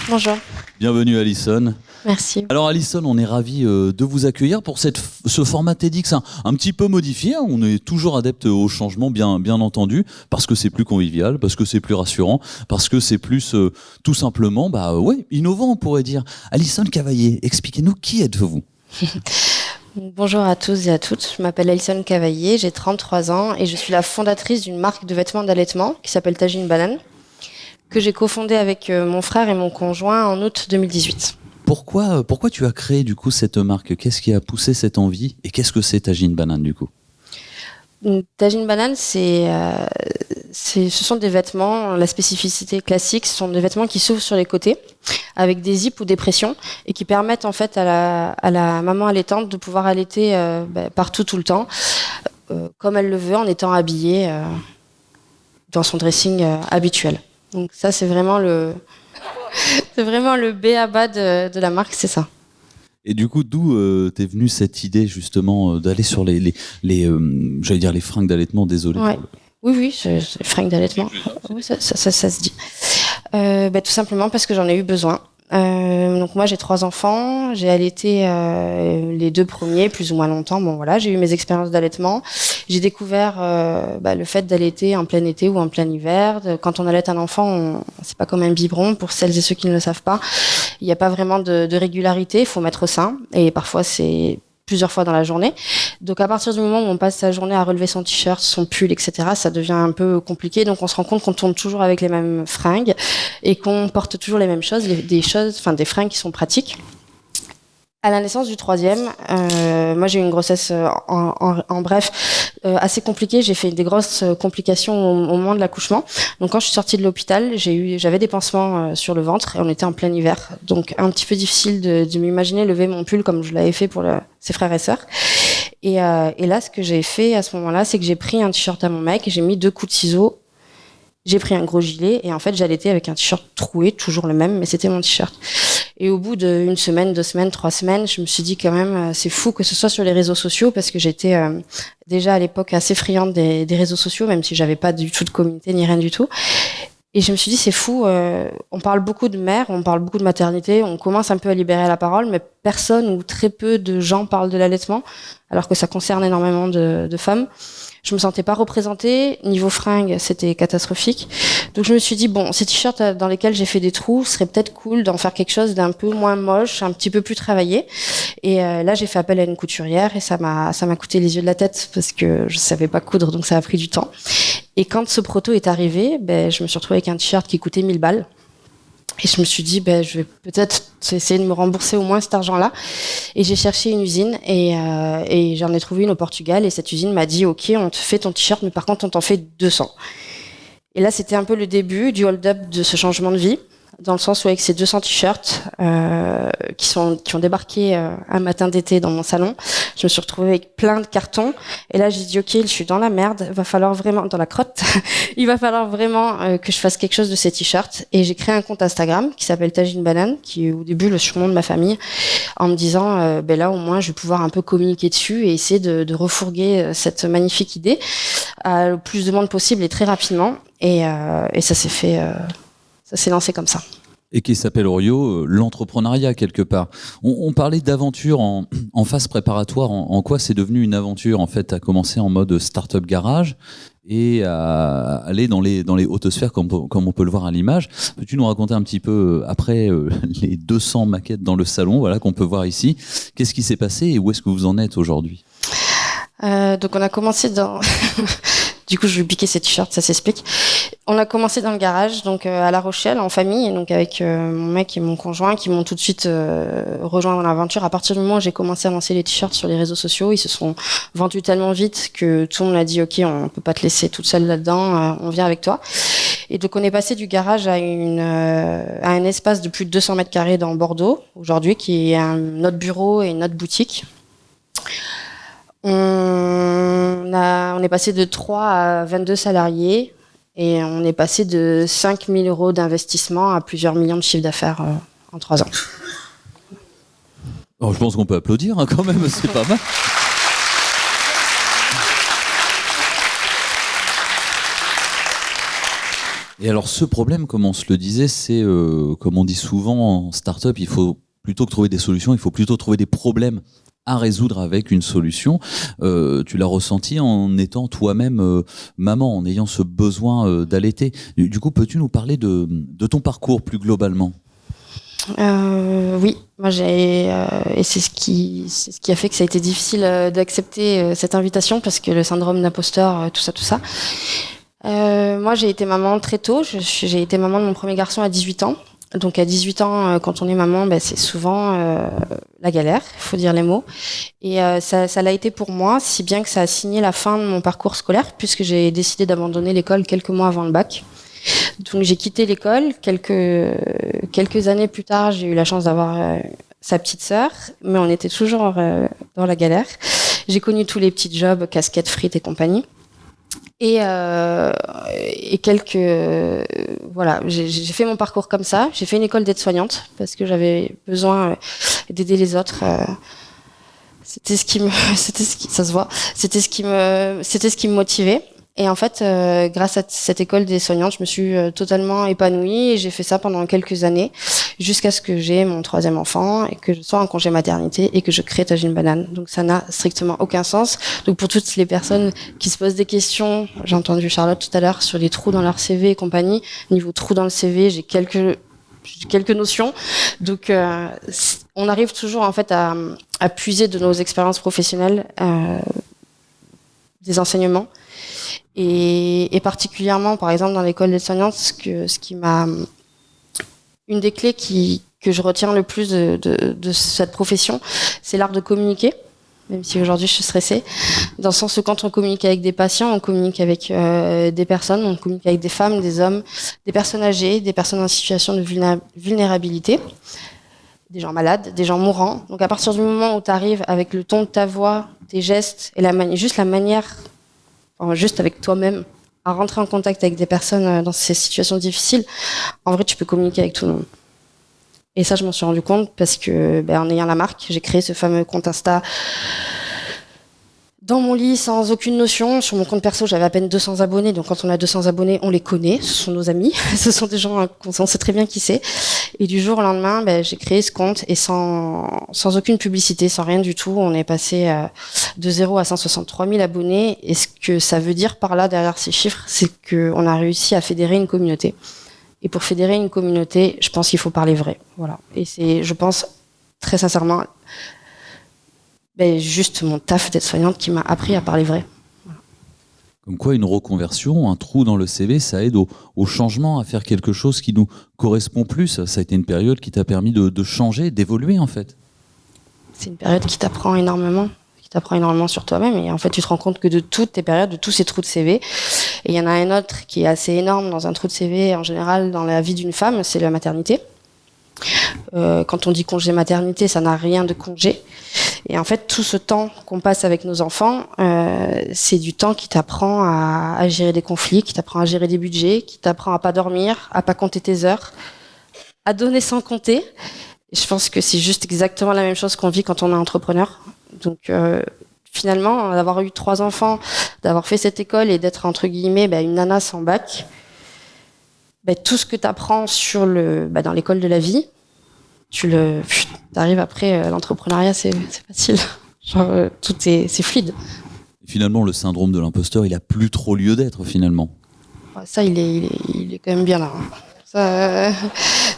Bonjour. Bienvenue Alison. Merci. Alors Alison, on est ravis de vous accueillir pour ce format TEDx un petit peu modifié. On est toujours adepte au changement, bien entendu, parce que c'est plus convivial, parce que c'est plus rassurant, parce que c'est plus tout simplement innovant, on pourrait dire. Alison Cavaillé, expliquez-nous qui êtes-vous? Bonjour à tous et à toutes, je m'appelle Alison Cavaillé, j'ai 33 ans et je suis la fondatrice d'une marque de vêtements d'allaitement qui s'appelle Tajine Banane, que j'ai cofondée avec mon frère et mon conjoint en août 2018. Pourquoi tu as créé du coup cette marque? Qu'est-ce qui a poussé cette envie? Et qu'est-ce que c'est Tajine Banane du coup? Tajine Banane, ce sont des vêtements, la spécificité classique, ce sont des vêtements qui s'ouvrent sur les côtés avec des zips ou des pressions et qui permettent en fait à la maman allaitante de pouvoir allaiter partout tout le temps, comme elle le veut, en étant habillée dans son dressing habituel. Donc ça, c'est vraiment le b.a.-ba de la marque, c'est ça. Et du coup, d'où t'es venue cette idée justement d'aller sur les fringues d'allaitement, désolé. Ouais. Oui, c'est fringues d'allaitement. Oui, ça se dit. Tout simplement parce que j'en ai eu besoin. Donc moi j'ai 3 enfants, j'ai allaité les 2 premiers plus ou moins longtemps. Bon voilà, j'ai eu mes expériences d'allaitement. J'ai découvert le fait d'allaiter en plein été ou en plein hiver. Quand on allaite un enfant, c'est pas comme un biberon. Pour celles et ceux qui ne le savent pas, il n'y a pas vraiment de régularité. Il faut mettre au sein et parfois c'est plusieurs fois dans la journée. Donc à partir du moment où on passe sa journée à relever son t-shirt, son pull, etc., ça devient un peu compliqué. Donc on se rend compte qu'on tourne toujours avec les mêmes fringues et qu'on porte toujours les mêmes choses, des fringues qui sont pratiques. À la naissance du 3e, moi j'ai eu une grossesse en bref assez compliquée. J'ai fait des grosses complications au moment de l'accouchement. Donc quand je suis sortie de l'hôpital, j'avais des pansements sur le ventre et on était en plein hiver. Donc un petit peu difficile de m'imaginer lever mon pull comme je l'avais fait pour ses frères et sœurs. Et là, ce que j'ai fait à ce moment-là, c'est que j'ai pris un t-shirt à mon mec et j'ai mis 2 coups de ciseaux. J'ai pris un gros gilet et en fait j'allaitais avec un t-shirt troué, toujours le même, mais c'était mon t-shirt. Et au bout d'1 semaine, 2 semaines, 3 semaines, je me suis dit quand même c'est fou que ce soit sur les réseaux sociaux parce que j'étais déjà à l'époque assez friande des réseaux sociaux, même si j'avais pas du tout de communauté ni rien du tout. Et je me suis dit c'est fou, on parle beaucoup de mère, on parle beaucoup de maternité, on commence un peu à libérer la parole, mais personne ou très peu de gens parlent de l'allaitement, alors que ça concerne énormément de femmes. Je me sentais pas représentée. Niveau fringues, c'était catastrophique. Donc je me suis dit, bon, ces t-shirts dans lesquels j'ai fait des trous, serait peut-être cool d'en faire quelque chose d'un peu moins moche, un petit peu plus travaillé. Et là, j'ai fait appel à une couturière et ça m'a coûté les yeux de la tête parce que je savais pas coudre, donc ça a pris du temps. Et quand ce proto est arrivé, je me suis retrouvée avec un t-shirt qui coûtait 1000 balles. Et je me suis dit, je vais peut-être essayer de me rembourser au moins cet argent-là. Et j'ai cherché une usine et j'en ai trouvé une au Portugal. Et cette usine m'a dit, OK, on te fait ton t-shirt, mais par contre, on t'en fait 200. Et là, c'était un peu le début du hold-up de ce changement de vie, dans le sens où avec ces 200 t-shirts qui ont débarqué un matin d'été dans mon salon, je me suis retrouvée avec plein de cartons. Et là, j'ai dit, OK, je suis dans la merde, va falloir vraiment, dans la crotte, il va falloir vraiment que je fasse quelque chose de ces t-shirts. Et j'ai créé un compte Instagram qui s'appelle Tajine Banane, qui est au début le surnom de ma famille, en me disant, là, au moins, je vais pouvoir un peu communiquer dessus et essayer de refourguer cette magnifique idée à le plus de monde possible et très rapidement. Et ça s'est fait... Ça s'est lancé comme ça. Et qui s'appelle Orio, l'entrepreneuriat quelque part. On parlait d'aventure en phase préparatoire. En quoi c'est devenu une aventure? En fait, tu as commencé en mode start-up garage et à aller dans les hautes sphères comme on peut le voir à l'image. Peux-tu nous raconter un petit peu, après les 200 maquettes dans le salon, voilà, qu'on peut voir ici, qu'est-ce qui s'est passé et où est-ce que vous en êtes aujourd'hui? Donc on a commencé dans... Du coup, je vais piquer ces t-shirts, ça s'explique. On a commencé dans le garage, donc à La Rochelle, en famille, donc avec mon mec et mon conjoint qui m'ont tout de suite rejoint dans l'aventure. À partir du moment où j'ai commencé à lancer les t-shirts sur les réseaux sociaux, ils se sont vendus tellement vite que tout le monde a dit, OK, on peut pas te laisser toute seule là-dedans, on vient avec toi. Et donc on est passé du garage à un espace de plus de 200 mètres carrés dans Bordeaux, aujourd'hui, qui est notre bureau et notre boutique. On est passé de 3 à 22 salariés et on est passé de 5 000 euros d'investissement à plusieurs millions de chiffre d'affaires en 3 ans. Alors, je pense qu'on peut applaudir quand même, c'est pas mal. Et alors ce problème, comme on se le disait, c'est comme on dit souvent en start-up, il faut plutôt que trouver des solutions, il faut plutôt trouver des problèmes à résoudre avec une solution. Tu l'as ressenti en étant toi-même maman, en ayant ce besoin d'allaiter. Du coup, peux-tu nous parler de ton parcours plus globalement ? Oui, moi et c'est ce qui a fait que ça a été difficile d'accepter cette invitation, parce que le syndrome d'imposteur, tout ça. Moi, j'ai été maman très tôt. J'ai été maman de mon premier garçon à 18 ans. Donc à 18 ans, quand on est maman, c'est souvent la galère, il faut dire les mots. Et ça l'a été pour moi, si bien que ça a signé la fin de mon parcours scolaire, puisque j'ai décidé d'abandonner l'école quelques mois avant le bac. Donc j'ai quitté l'école. Quelques années plus tard, j'ai eu la chance d'avoir sa petite sœur, mais on était toujours dans la galère. J'ai connu tous les petits jobs, casquettes, frites et compagnie. Et voilà, j'ai fait mon parcours comme ça. J'ai fait une école d'aide-soignante parce que j'avais besoin d'aider les autres. C'était ce qui me motivait. Et en fait, grâce à cette école d'aide-soignante, je me suis totalement épanouie, et j'ai fait ça pendant quelques années, jusqu'à ce que j'ai mon 3e enfant et que je sois en congé maternité et que je crée Tagine Banane. Donc ça n'a strictement aucun sens. Donc pour toutes les personnes qui se posent des questions, j'ai entendu Charlotte tout à l'heure sur les trous dans leur CV et compagnie. Niveau trous dans le CV, j'ai quelques notions. Donc on arrive toujours en fait à puiser de nos expériences professionnelles des enseignements. Et particulièrement, par exemple, dans l'école d'aide-soignante, ce qui m'a... Une des clés que je retiens le plus de cette profession, c'est l'art de communiquer, même si aujourd'hui je suis stressée, dans le sens où quand on communique avec des patients, on communique avec des personnes, on communique avec des femmes, des hommes, des personnes âgées, des personnes en situation de vulnérabilité, des gens malades, des gens mourants. Donc à partir du moment où tu arrives avec le ton de ta voix, tes gestes et juste la manière... juste avec toi-même, à rentrer en contact avec des personnes dans ces situations difficiles, en vrai, tu peux communiquer avec tout le monde. Et ça, je m'en suis rendu compte parce que, en ayant la marque, j'ai créé ce fameux compte Insta dans mon lit, sans aucune notion. Sur mon compte perso, j'avais à peine 200 abonnés. Donc, quand on a 200 abonnés, on les connaît. Ce sont nos amis. Ce sont des gens qu'on sait très bien qui c'est. Et du jour au lendemain, j'ai créé ce compte et sans aucune publicité, sans rien du tout. On est passé de 0 à 163 000 abonnés. Et ce que ça veut dire par là, derrière ces chiffres, c'est qu'on a réussi à fédérer une communauté. Et pour fédérer une communauté, je pense qu'il faut parler vrai. Voilà. Et c'est, je pense, très sincèrement, juste mon taf d'aide-soignante qui m'a appris à parler vrai. Voilà. Comme quoi, une reconversion, un trou dans le CV, ça aide au changement, à faire quelque chose qui nous correspond plus. Ça a été une période qui t'a permis de changer, d'évoluer en fait. C'est une période qui t'apprend énormément sur toi-même. Et en fait, tu te rends compte que de toutes tes périodes, de tous ces trous de CV, et il y en a un autre qui est assez énorme dans un trou de CV, en général, dans la vie d'une femme, c'est la maternité. Quand on dit congé maternité, ça n'a rien de congé. Et en fait, tout ce temps qu'on passe avec nos enfants, c'est du temps qui t'apprend à gérer des conflits, qui t'apprend à gérer des budgets, qui t'apprend à pas dormir, à pas compter tes heures, à donner sans compter. Et je pense que c'est juste exactement la même chose qu'on vit quand on est entrepreneur. Donc finalement, d'avoir eu 3 enfants, d'avoir fait cette école et d'être entre guillemets une nana sans bac, tout ce que tu apprends sur dans l'école de la vie, t'arrives après l'entrepreneuriat, c'est facile. Genre c'est fluide. Et finalement, le syndrome de l'imposteur, il a plus trop lieu d'être finalement. Ça, il est quand même bien là.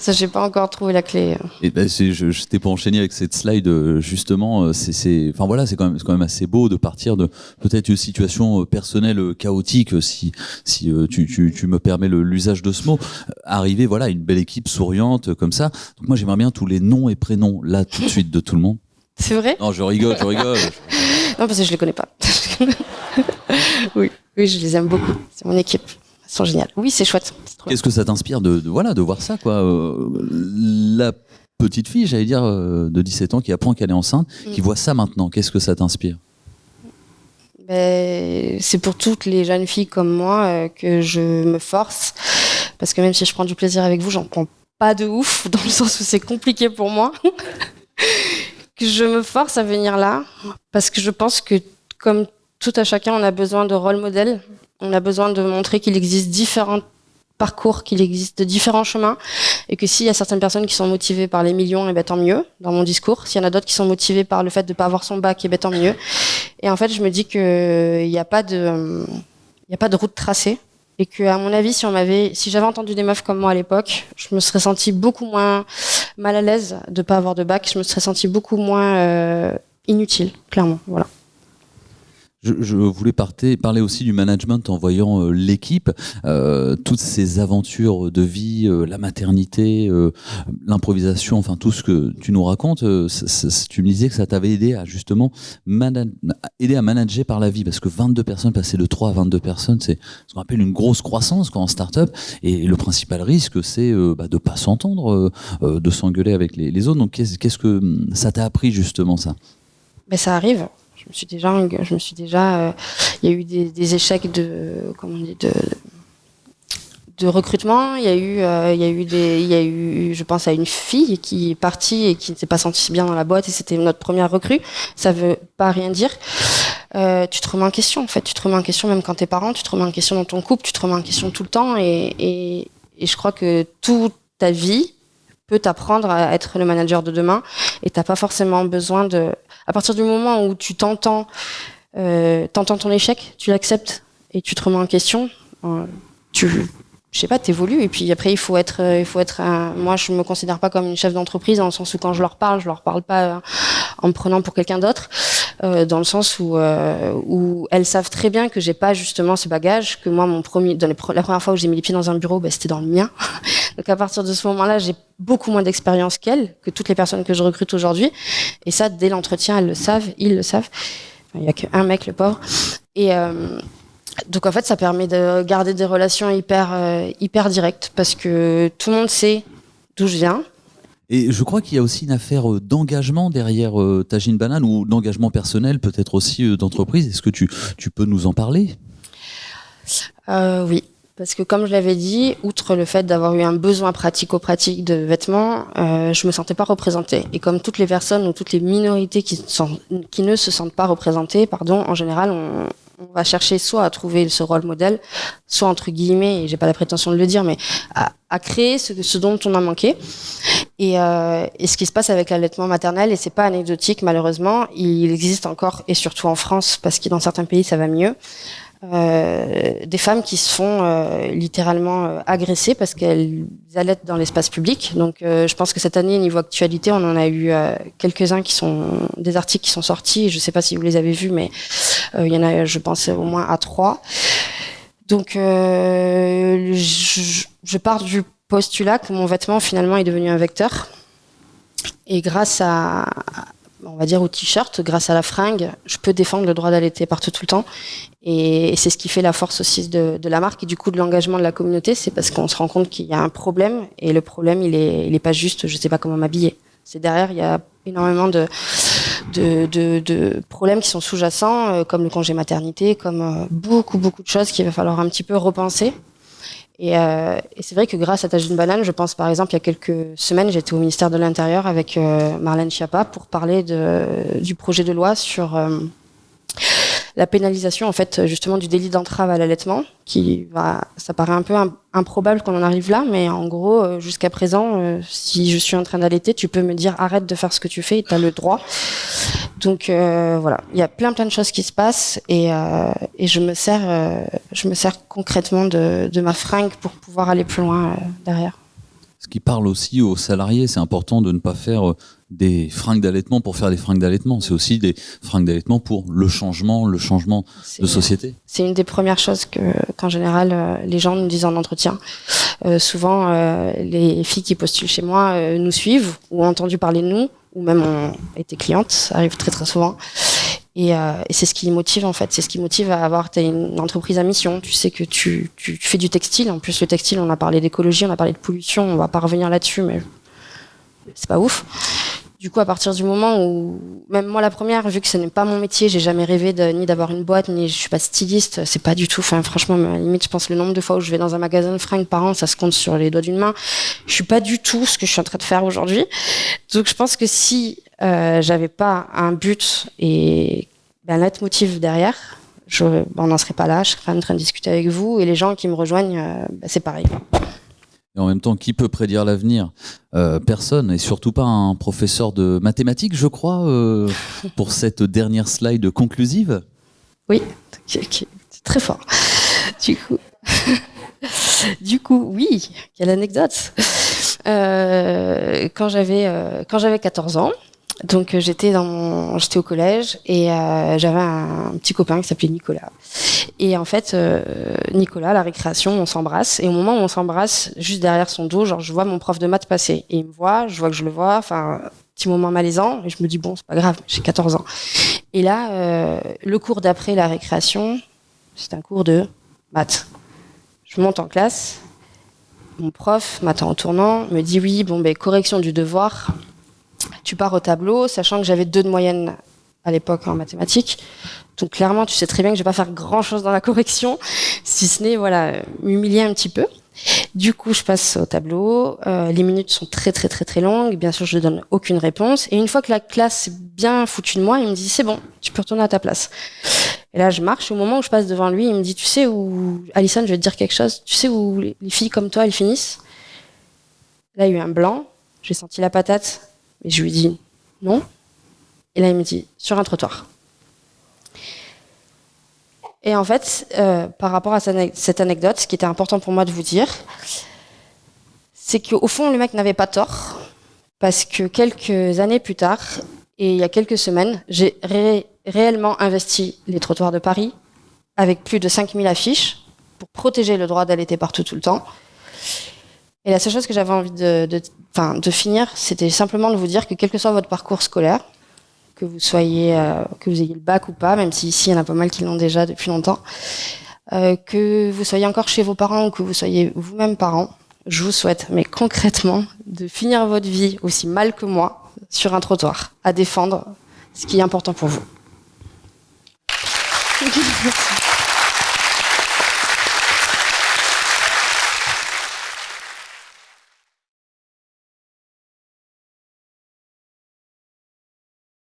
Ça, j'ai pas encore trouvé la clé. Et je t'ai pas enchaîné avec cette slide justement. C'est quand même assez beau de partir de peut-être une situation personnelle chaotique, si tu me permets l'usage de ce mot. Arriver à une belle équipe souriante comme ça. Donc moi, j'aimerais bien tous les noms et prénoms là tout de suite de tout le monde. C'est vrai ? Non, je rigole. Non, parce que je les connais pas. Oui, je les aime beaucoup. C'est mon équipe. Ils sont géniales. Oui, c'est chouette. Qu'est-ce que ça t'inspire de voir ça, quoi. La petite fille, j'allais dire, de 17 ans qui apprend qu'elle est enceinte, qui voit ça maintenant. Qu'est-ce que ça t'inspire ? C'est pour toutes les jeunes filles comme moi que je me force. Parce que même si je prends du plaisir avec vous, j'en prends pas de ouf, dans le sens où c'est compliqué pour moi. Que je me force à venir là. Parce que je pense que, comme tout à chacun, on a besoin de rôle modèle. On a besoin de montrer qu'il existe différentes parcours, qu'il existe différents chemins, et que s'il y a certaines personnes qui sont motivées par les millions, et ben tant mieux dans mon discours. S'il y en a d'autres qui sont motivées par le fait de pas avoir son bac, et ben tant mieux. Et en fait, je me dis que il y a pas de route tracée, et que à mon avis, si j'avais entendu des meufs comme moi à l'époque, je me serais sentie beaucoup moins mal à l'aise de pas avoir de bac. Je me serais sentie beaucoup moins inutile, clairement. Voilà. Je voulais parler aussi du management en voyant l'équipe, toutes ces aventures de vie, la maternité, l'improvisation, enfin tout ce que tu nous racontes. Tu me disais que ça t'avait aidé à justement aider à manager par la vie, parce que 22 personnes, passer de 3 à 22 personnes, c'est ce qu'on appelle une grosse croissance en start-up. Et le principal risque, c'est de pas s'entendre, de s'engueuler avec les autres. Donc qu'est-ce que ça t'a appris justement, ça? Ben ça arrive. Il y a eu des échecs de recrutement. Il y a eu, je pense à une fille qui est partie et qui ne s'est pas sentie si bien dans la boîte, et c'était notre première recrue. Ça veut pas rien dire. Tu te remets en question, en fait. Tu te remets en question même quand t'es parent, tu te remets en question dans ton couple, tu te remets en question tout le temps, et je crois que toute ta vie peut t'apprendre à être le manager de demain, et t'as pas forcément besoin à partir du moment où tu t'entends ton échec, tu l'acceptes et tu te remets en question, t'évolues, et puis après il faut être moi je me considère pas comme une chef d'entreprise, dans le sens où quand je leur parle pas en me prenant pour quelqu'un d'autre, dans le sens où elles savent très bien que j'ai pas justement ce bagage, que moi la première fois où j'ai mis les pieds dans un bureau, c'était dans le mien. Donc à partir de ce moment-là, j'ai beaucoup moins d'expérience que toutes les personnes que je recrute aujourd'hui, et ça dès l'entretien ils le savent. Il y a qu'un mec, le pauvre, et donc en fait ça permet de garder des relations hyper directes, parce que tout le monde sait d'où je viens. Et je crois qu'il y a aussi une affaire d'engagement derrière Tajine Banane, ou d'engagement personnel, peut-être aussi d'entreprise. Est-ce que tu peux nous en parler? Oui, parce que comme je l'avais dit, outre le fait d'avoir eu un besoin pratico-pratique de vêtements, je me sentais pas représentée. Et comme toutes les personnes ou toutes les minorités qui ne se sentent pas représentées, en général, on va chercher soit à trouver ce rôle modèle, soit entre guillemets, et j'ai pas la prétention de le dire, mais à créer ce dont on a manqué. Et ce qui se passe avec l'allaitement maternel, et c'est pas anecdotique malheureusement, il existe encore, et surtout en France, parce que dans certains pays ça va mieux, des femmes qui se font littéralement agresser parce qu'elles allaitent dans l'espace public. Donc je pense que cette année, niveau actualité, on en a eu quelques-uns des articles qui sont sortis. Je sais pas si vous les avez vus, mais il y en a, je pense, au moins à 3. Donc je pars du postulat que mon vêtement finalement est devenu un vecteur, et grâce on va dire au t-shirt, grâce à la fringue, je peux défendre le droit d'allaiter partout tout le temps, et c'est ce qui fait la force aussi de la marque, et du coup de l'engagement de la communauté. C'est parce qu'on se rend compte qu'il y a un problème, et le problème il est pas juste je sais pas comment m'habiller, c'est derrière il y a énormément de problèmes qui sont sous-jacents, comme le congé maternité, comme beaucoup de choses qu'il va falloir un petit peu repenser. Et c'est vrai que grâce à Tajine Banane, je pense par exemple il y a quelques semaines, j'étais au ministère de l'Intérieur avec Marlène Schiappa pour parler du projet de loi sur la pénalisation en fait justement du délit d'entrave à l'allaitement, ça paraît un peu improbable qu'on en arrive là, mais en gros jusqu'à présent, si je suis en train d'allaiter, tu peux me dire arrête de faire ce que tu fais, et tu as le droit. Donc voilà, il y a plein de choses qui se passent, et je me sers concrètement de ma fringue pour pouvoir aller plus loin derrière. Ce qui parle aussi aux salariés, c'est important de ne pas faire des fringues d'allaitement pour faire des fringues d'allaitement. C'est aussi des fringues d'allaitement pour le changement de société. C'est une des premières choses qu'en général les gens nous disent en entretien. Souvent, les filles qui postulent chez moi nous suivent, ou ont entendu parler de nous, ou même ont été clientes. Ça arrive très très souvent. Et c'est ce qui les motive en fait. C'est ce qui motive à avoir une entreprise à mission. Tu sais que tu fais du textile. En plus, le textile, on a parlé d'écologie, on a parlé de pollution. On va pas revenir là-dessus, mais c'est pas ouf. Du coup, à partir du moment où, même moi la première, vu que ce n'est pas mon métier, j'ai jamais rêvé ni d'avoir une boîte, ni je suis pas styliste, c'est pas du tout. Enfin, franchement, à la limite, je pense le nombre de fois où je vais dans un magasin de fringues par an, ça se compte sur les doigts d'une main. Je suis pas du tout ce que je suis en train de faire aujourd'hui. Donc, je pense que si j'avais pas un but et un leitmotiv derrière, on n'en serait pas là, je serais en train de discuter avec vous, et les gens qui me rejoignent, c'est pareil. Et en même temps, qui peut prédire l'avenir ? Personne, et surtout pas un professeur de mathématiques, je crois, pour cette dernière slide conclusive. Oui, c'est très fort. Du coup, oui, quelle anecdote. Quand j'avais 14 ans, donc j'étais au collège et j'avais un petit copain qui s'appelait Nicolas. Et en fait, Nicolas, à la récréation, on s'embrasse. Et au moment où on s'embrasse, juste derrière son dos, genre je vois mon prof de maths passer. Et il me voit, je vois que je le vois. Enfin, petit moment malaisant. Et je me dis bon, c'est pas grave, j'ai 14 ans. Et là, le cours d'après la récréation, c'est un cours de maths. Je monte en classe. Mon prof m'attend en tournant, me dit oui, bon, correction du devoir. Tu pars au tableau, sachant que j'avais 2 de moyenne à l'époque en mathématiques. Donc clairement, tu sais très bien que je vais pas faire grand-chose dans la correction, si ce n'est m'humilier un petit peu. Du coup, je passe au tableau. Les minutes sont très très très très longues. Bien sûr, je ne donne aucune réponse. Et une fois que la classe est bien foutue de moi, il me dit c'est bon, tu peux retourner à ta place. Et là, je marche. Au moment où je passe devant lui, il me dit tu sais où, Alison, je vais te dire quelque chose. Tu sais où les filles comme toi, elles finissent ? Là, il y a eu un blanc. J'ai senti la patate. Et je lui dis non. Et là, il me dit sur un trottoir. Et en fait, par rapport à cette anecdote, ce qui était important pour moi de vous dire, c'est qu'au fond, le mec n'avait pas tort, parce que quelques années plus tard, et il y a quelques semaines, j'ai réellement investi les trottoirs de Paris, avec plus de 5000 affiches, pour protéger le droit d'allaiter partout tout le temps. Et la seule chose que j'avais envie de finir, c'était simplement de vous dire que quel que soit votre parcours scolaire, que vous ayez le bac ou pas, même si ici il y en a pas mal qui l'ont déjà depuis longtemps, que vous soyez encore chez vos parents ou que vous soyez vous-même parents, je vous souhaite, mais concrètement, de finir votre vie aussi mal que moi sur un trottoir, à défendre ce qui est important pour vous. Merci.